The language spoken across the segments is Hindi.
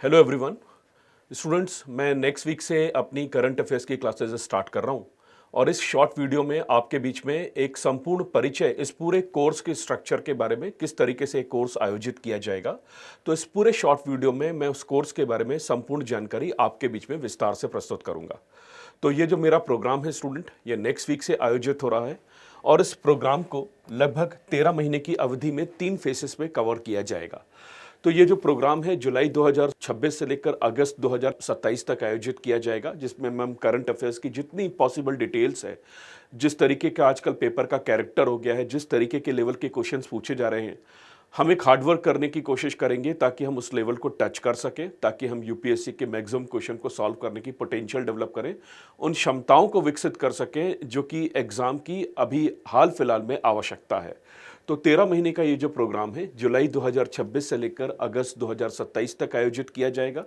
हेलो एवरीवन स्टूडेंट्स, मैं नेक्स्ट वीक से अपनी करंट अफेयर्स की क्लासेस स्टार्ट कर रहा हूं और इस शॉर्ट वीडियो में आपके बीच में एक संपूर्ण परिचय इस पूरे कोर्स के स्ट्रक्चर के बारे में, किस तरीके से कोर्स आयोजित किया जाएगा। तो इस पूरे शॉर्ट वीडियो में मैं उस कोर्स के बारे में संपूर्ण जानकारी आपके बीच में विस्तार से प्रस्तुत करूंगा। तो ये जो मेरा प्रोग्राम है स्टूडेंट, ये नेक्स्ट वीक से आयोजित हो रहा है और इस प्रोग्राम को लगभग 13 महीने की अवधि में 3 फेसेस में कवर किया जाएगा। तो ये जो प्रोग्राम है जुलाई 2026 से लेकर अगस्त 2027 तक आयोजित किया जाएगा, जिसमें हम करंट अफेयर्स की जितनी पॉसिबल डिटेल्स है, जिस तरीके का आजकल पेपर का कैरेक्टर हो गया है, जिस तरीके के लेवल के क्वेश्चंस पूछे जा रहे हैं, हम एक हार्डवर्क करने की कोशिश करेंगे ताकि हम उस लेवल को टच कर सकें, ताकि हम यूपीएससी के मैक्सिमम क्वेश्चन को सॉल्व करने की पोटेंशियल डेवलप करें, उन क्षमताओं को विकसित कर सकें जो कि एग्जाम की अभी हाल फिलहाल में आवश्यकता है। तो 13 महीने का ये जो प्रोग्राम है जुलाई 2026 से लेकर अगस्त 2027 तक आयोजित किया जाएगा।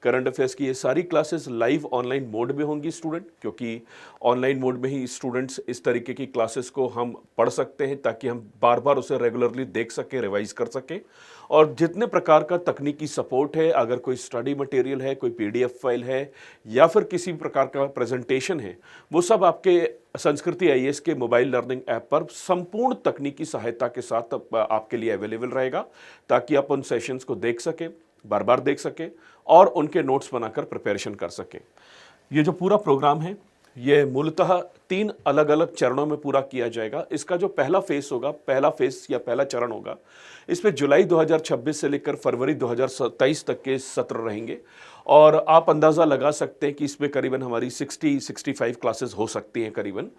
करंट अफेयर्स की ये सारी क्लासेस लाइव ऑनलाइन मोड में होंगी स्टूडेंट, क्योंकि ऑनलाइन मोड में ही स्टूडेंट्स इस तरीके की क्लासेस को हम पढ़ सकते हैं ताकि हम बार बार उसे रेगुलरली देख सकें, रिवाइज कर सकें। और जितने प्रकार का तकनीकी सपोर्ट है, अगर कोई स्टडी मटेरियल है, कोई पीडीएफ फाइल है या फिर किसी प्रकार का प्रेजेंटेशन है, वो सब आपके संस्कृति आईएएस के मोबाइल लर्निंग ऐप पर संपूर्ण तकनीकी सहायता के साथ आपके लिए अवेलेबल रहेगा, ताकि आप उन सेशंस को देख सकें, बार बार देख सकें और उनके नोट्स बनाकर प्रिपरेशन कर सकें। ये जो पूरा प्रोग्राम है, ये मूलतः 3 अलग अलग चरणों में पूरा किया जाएगा। इसका जो पहला फेस होगा, पहला फेस या पहला चरण होगा, इसमें जुलाई 2026 से लेकर फरवरी 2027 तक के सत्र रहेंगे और आप अंदाज़ा लगा सकते हैं कि इसमें करीबन हमारी 60-65 क्लासेस हो सकती हैं करीबन।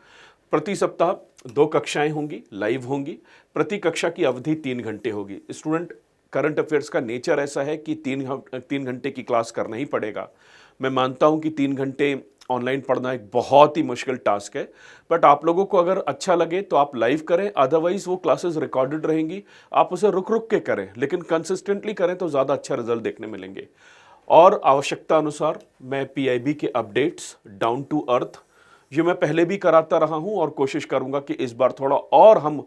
प्रति सप्ताह 2 कक्षाएं होंगी, लाइव होंगी। प्रति कक्षा की अवधि 3 घंटे होगी। स्टूडेंट, करंट अफेयर्स का नेचर ऐसा है कि 3 घंटे की क्लास करना ही पड़ेगा। मैं मानता हूं कि 3 घंटे ऑनलाइन पढ़ना एक बहुत ही मुश्किल टास्क है, बट आप लोगों को अगर अच्छा लगे तो आप लाइव करें, अदरवाइज वो क्लासेस रिकॉर्डेड रहेंगी, आप उसे रुक रुक के करें, लेकिन कंसिस्टेंटली करें तो ज़्यादा अच्छा रिजल्ट देखने मिलेंगे। और आवश्यकता अनुसार मैं पीआईबी के अपडेट्स डाउन टू अर्थ, ये मैं पहले भी कराता रहा हूं और कोशिश करूंगा कि इस बार थोड़ा और हम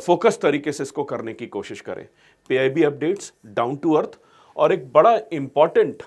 फोकस तरीके से इसको करने की कोशिश करें। PIB updates down to earth. और एक बड़ा इंपॉर्टेंट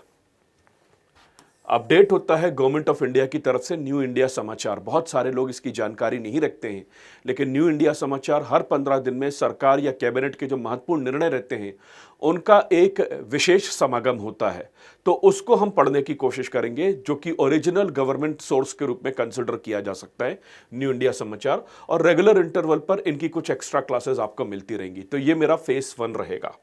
अपडेट होता है गवर्नमेंट ऑफ इंडिया की तरफ से, न्यू इंडिया समाचार। बहुत सारे लोग इसकी जानकारी नहीं रखते हैं, लेकिन न्यू इंडिया समाचार हर 15 दिन में सरकार या कैबिनेट के जो महत्वपूर्ण निर्णय रहते हैं उनका एक विशेष समागम होता है। तो उसको हम पढ़ने की कोशिश करेंगे, जो कि ओरिजिनल गवर्नमेंट सोर्स के रूप में कंसिडर किया जा सकता है न्यू इंडिया समाचार, और रेगुलर इंटरवल पर इनकी कुछ एक्स्ट्रा क्लासेस आपको मिलती रहेंगी। तो ये मेरा फेस 1 रहेगा।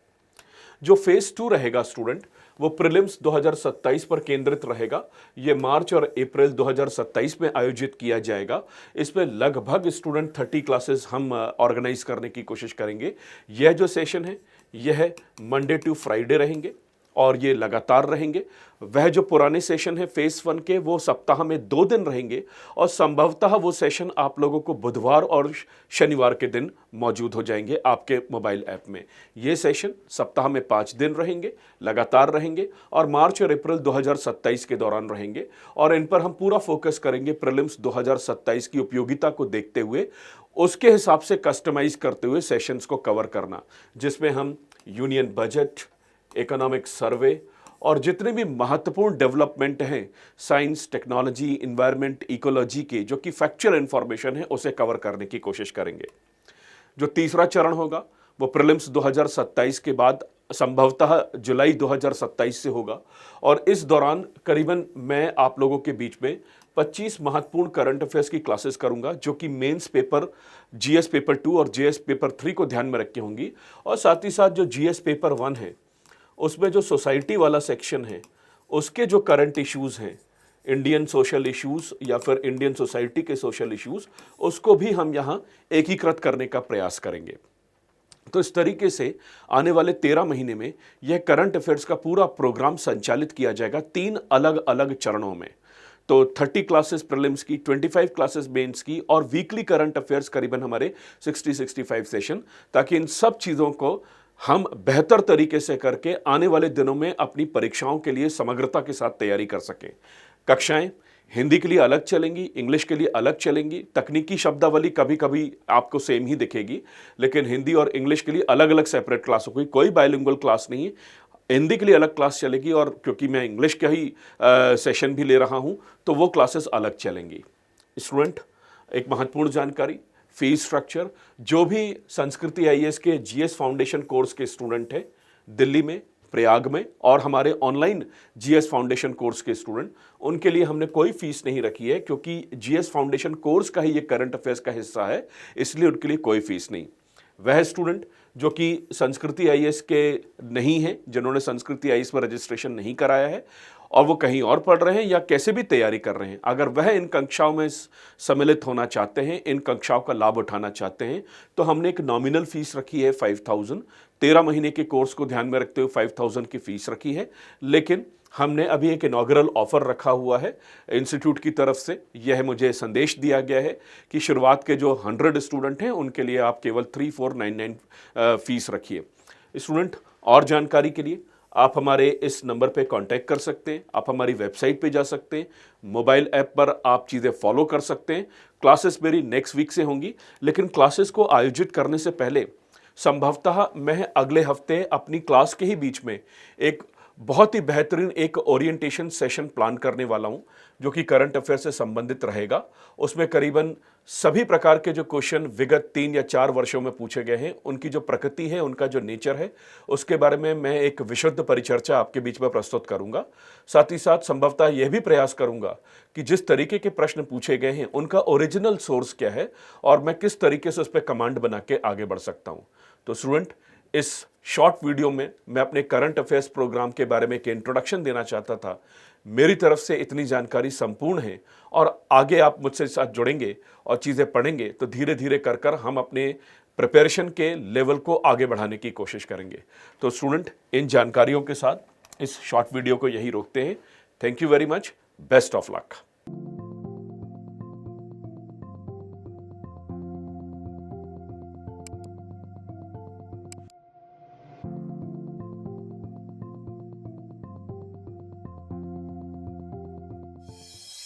जो फेज 2 रहेगा स्टूडेंट, वो प्रीलिम्स 2027 पर केंद्रित रहेगा। ये मार्च और अप्रैल 2027 में आयोजित किया जाएगा। इसमें लगभग स्टूडेंट 30 क्लासेस हम ऑर्गेनाइज करने की कोशिश करेंगे। यह जो सेशन है, यह मंडे टू फ्राइडे रहेंगे और ये लगातार रहेंगे। वह जो पुराने सेशन है फेज 1 के, वो सप्ताह में 2 दिन रहेंगे और संभवतः वो सेशन आप लोगों को बुधवार और शनिवार के दिन मौजूद हो जाएंगे आपके मोबाइल ऐप में। ये सेशन सप्ताह में 5 दिन रहेंगे, लगातार रहेंगे और मार्च और अप्रैल 2027 के दौरान रहेंगे। और इन पर हम पूरा फोकस करेंगे प्रीलिम्स 2027 की उपयोगिता को देखते हुए, उसके हिसाब से कस्टमाइज करते हुए सेशंस को कवर करना, जिसमें हम यूनियन बजट, इकोनॉमिक सर्वे और जितने भी महत्वपूर्ण डेवलपमेंट हैं साइंस, टेक्नोलॉजी, इन्वायरमेंट, इकोलॉजी के, जो कि फैक्चुअल इंफॉर्मेशन है, उसे कवर करने की कोशिश करेंगे। जो तीसरा चरण होगा वो प्रीलिम्स 2027 के बाद संभवतः जुलाई 2027 से होगा और इस दौरान करीबन मैं आप लोगों के बीच में 25 महत्वपूर्ण करंट अफेयर्स की क्लासेस करूंगा, जो कि मेंस पेपर, जीएस पेपर 2 और जीएस पेपर 3 को ध्यान में रख के होंगी। और साथ ही साथ जो जीएस पेपर 1 है, उसमें जो सोसाइटी वाला सेक्शन है, उसके जो करंट इश्यूज़ हैं, इंडियन सोशल इश्यूज़ या फिर इंडियन सोसाइटी के सोशल इश्यूज़, उसको भी हम यहाँ एकीकृत करने का प्रयास करेंगे। तो इस तरीके से आने वाले 13 महीने में यह करंट अफेयर्स का पूरा प्रोग्राम संचालित किया जाएगा 3 अलग अलग चरणों में। तो 30 क्लासेस प्रीलिम्स की, 25 क्लासेस मेंस की और वीकली करंट अफेयर्स करीबन हमारे 60-65 सेशन, ताकि इन सब चीज़ों को हम बेहतर तरीके से करके आने वाले दिनों में अपनी परीक्षाओं के लिए समग्रता के साथ तैयारी कर सकें। कक्षाएं हिंदी के लिए अलग चलेंगी, इंग्लिश के लिए अलग चलेंगी। तकनीकी शब्दावली कभी कभी आपको सेम ही दिखेगी, लेकिन हिंदी और इंग्लिश के लिए अलग अलग सेपरेट क्लास होगी। कोई बायलिंगुअल क्लास नहीं है। हिंदी के लिए अलग क्लास चलेगी और क्योंकि मैं इंग्लिश का ही सेशन भी ले रहा हूँ तो वो क्लासेस अलग चलेंगी। स्टूडेंट, एक महत्वपूर्ण जानकारी, फीस स्ट्रक्चर, जो भी संस्कृति आईएएस के जीएस फाउंडेशन कोर्स के स्टूडेंट हैं दिल्ली में, प्रयाग में, और हमारे ऑनलाइन जीएस फाउंडेशन कोर्स के स्टूडेंट, उनके लिए हमने कोई फीस नहीं रखी है क्योंकि जीएस फाउंडेशन कोर्स का ही ये करंट अफेयर्स का हिस्सा है, इसलिए उनके लिए कोई फीस नहीं। वह स्टूडेंट जो कि संस्कृति आईएएस के नहीं हैं, जिन्होंने संस्कृति आईएएस पर रजिस्ट्रेशन नहीं कराया है और वो कहीं और पढ़ रहे हैं या कैसे भी तैयारी कर रहे हैं, अगर वह इन कक्षाओं में सम्मिलित होना चाहते हैं, इन कक्षाओं का लाभ उठाना चाहते हैं, तो हमने एक नॉमिनल फीस रखी है 5000। 13 महीने के कोर्स को ध्यान में रखते हुए 5000 की फीस रखी है। लेकिन हमने अभी एक इनॉग्रल ऑफर रखा हुआ है इंस्टीट्यूट की तरफ से। यह मुझे संदेश दिया गया है कि शुरुआत के जो 100 स्टूडेंट हैं उनके लिए आप केवल 3499 फीस रखिए। स्टूडेंट, और जानकारी के लिए आप हमारे इस नंबर पे कांटेक्ट कर सकते हैं, आप हमारी वेबसाइट पे जा सकते हैं, मोबाइल ऐप पर आप चीज़ें फॉलो कर सकते हैं। क्लासेस मेरी नेक्स्ट वीक से होंगी, लेकिन क्लासेस को आयोजित करने से पहले संभवतः मैं अगले हफ्ते अपनी क्लास के ही बीच में एक बहुत ही बेहतरीन एक ओरिएंटेशन सेशन प्लान करने वाला हूं, जो कि करंट अफेयर से संबंधित रहेगा। उसमें करीबन सभी प्रकार के जो क्वेश्चन विगत 3 या 4 वर्षों में पूछे गए हैं, उनकी जो प्रकृति है, उनका जो नेचर है, उसके बारे में मैं एक विशुद्ध परिचर्चा आपके बीच में प्रस्तुत करूंगा। साथ ही साथ संभवतः यह भी प्रयास करूंगा कि जिस तरीके के प्रश्न पूछे गए हैं उनका ओरिजिनल सोर्स क्या है और मैं किस तरीके से उस पर कमांड बना के आगे बढ़ सकता हूं। तो स्टूडेंट, इस शॉर्ट वीडियो में मैं अपने करंट अफेयर्स प्रोग्राम के बारे में एक इंट्रोडक्शन देना चाहता था। मेरी तरफ से इतनी जानकारी संपूर्ण है और आगे आप मुझसे साथ जुड़ेंगे और चीज़ें पढ़ेंगे तो धीरे धीरे कर कर हम अपने प्रिपरेशन के लेवल को आगे बढ़ाने की कोशिश करेंगे। तो स्टूडेंट, इन जानकारियों के साथ इस शॉर्ट वीडियो को यही रोकते हैं। Thank you very much. Best of luck.